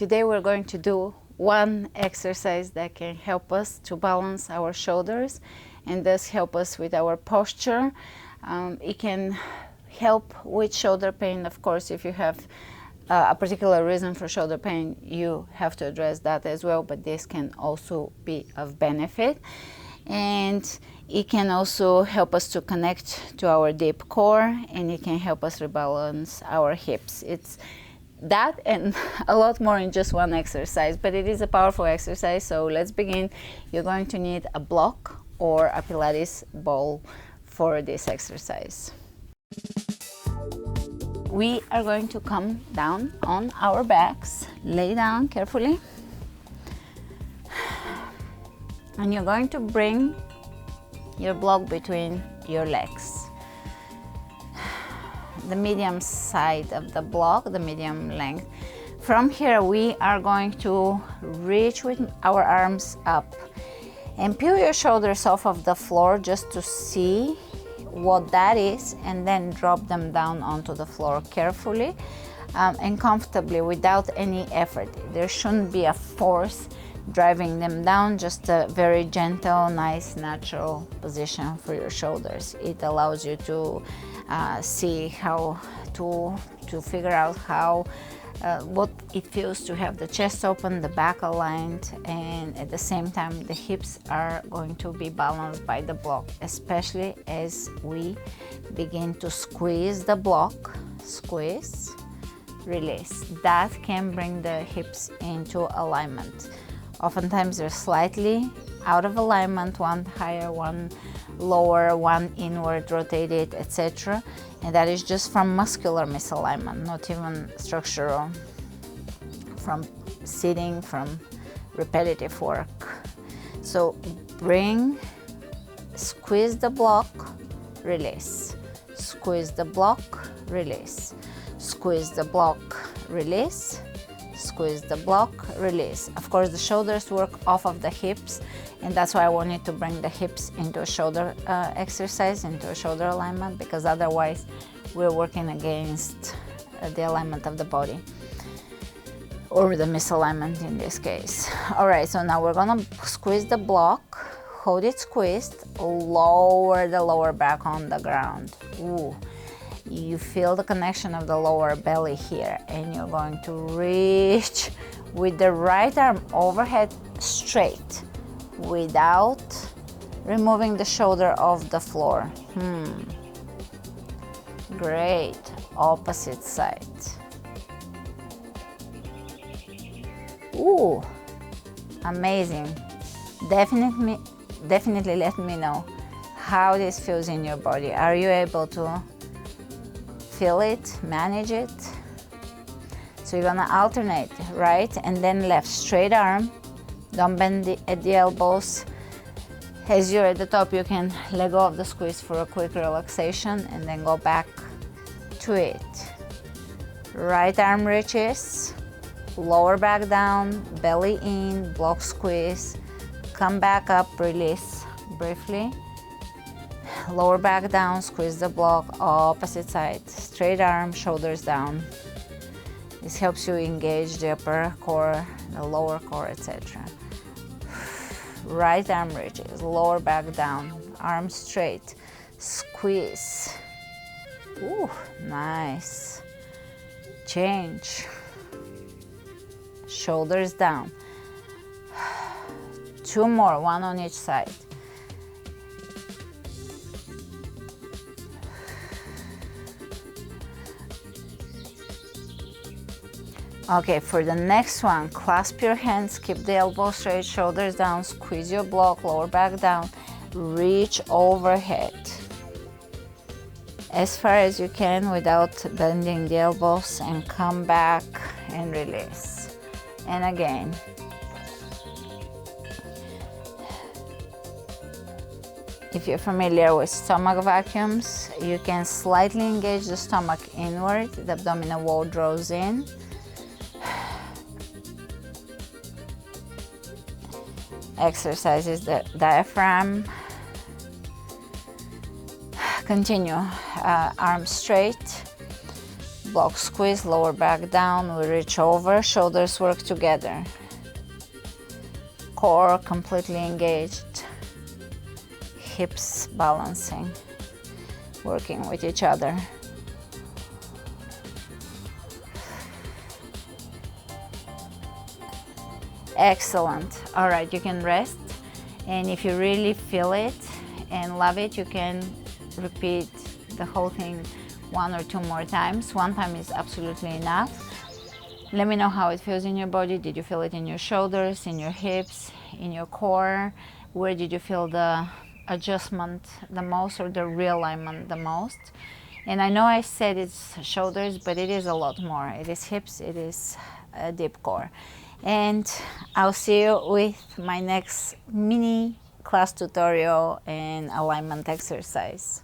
Today we're going to do one exercise that can help us to balance our shoulders and thus help us with our posture. It can help with shoulder pain. Of course, if you have a particular reason for shoulder pain, you have to address that as well, but this can also be of benefit. And it can also help us to connect to our deep core, and it can help us rebalance our hips. It's that and a lot more in just one exercise, but it is a powerful exercise. So let's begin. You're going to need a block or a Pilates ball for this exercise. We are going to come down on our backs, lay down carefully, and you're going to bring your block between your legs. The medium side of the block, the medium length. From here we are going to reach with our arms up and peel your shoulders off of the floor just to see what that is, and then drop them down onto the floor carefully and comfortably without any effort. There shouldn't be a force driving them down, just a very gentle, nice, natural position for your shoulders. It allows you to see how to figure out how what it feels to have the chest open, the back aligned, and at the same time the hips are going to be balanced by the block, especially as we begin to squeeze the block. Squeeze, release. That can bring the hips into alignment. Oftentimes they're slightly out of alignment, one higher, one lower, one inward rotated, etc. And that is just from muscular misalignment, not even structural, from sitting, from repetitive work. So squeeze the block, release. Squeeze the block, release. Squeeze the block, release. Squeeze the block, release. Of course, the shoulders work off of the hips, and that's why I wanted to bring the hips into a shoulder exercise, into a shoulder alignment, because otherwise we're working against the alignment of the body, or the misalignment in this case. All right, so now we're gonna squeeze the block, hold it squeezed, lower the lower back on the ground. Ooh. You feel the connection of the lower belly here, and you're going to reach with the right arm overhead straight without removing the shoulder off the floor. Great. Opposite side. Ooh, amazing. Definitely let me know how this feels in your body. Are you able to feel it, manage it? So you're gonna alternate right and then left. Straight arm, don't bend at the elbows. As you're at the top, you can let go of the squeeze for a quick relaxation and then go back to it. Right arm reaches, lower back down, belly in, block squeeze, come back up, release briefly. Lower back down, squeeze the block, opposite side. Straight arm, shoulders down. This helps you engage the upper core, the lower core, etc. Right arm reaches, lower back down, arms straight, squeeze. Ooh, nice. Change. Shoulders down. 2 more, 1 on each side. Okay, for the next one, clasp your hands, keep the elbows straight, shoulders down, squeeze your block, lower back down, reach overhead as far as you can without bending the elbows, and come back and release. And again. If you're familiar with stomach vacuums, you can slightly engage the stomach inward, the abdominal wall draws in. Exercises the diaphragm. Continue, arms straight, block squeeze, lower back down, we reach over, shoulders work together. Core completely engaged, hips balancing, working with each other. Excellent. All right, you can rest, and if you really feel it and love it, you can repeat the whole thing 1 or 2 more times. 1 time is absolutely enough. Let me know how it feels in your body. Did you feel it in your shoulders, in your hips, in your core? Where did you feel the adjustment the most, or the realignment the most? And I know I said it's shoulders, but it is a lot more. It is hips, it is a deep core. And I'll see you with my next mini class tutorial and alignment exercise.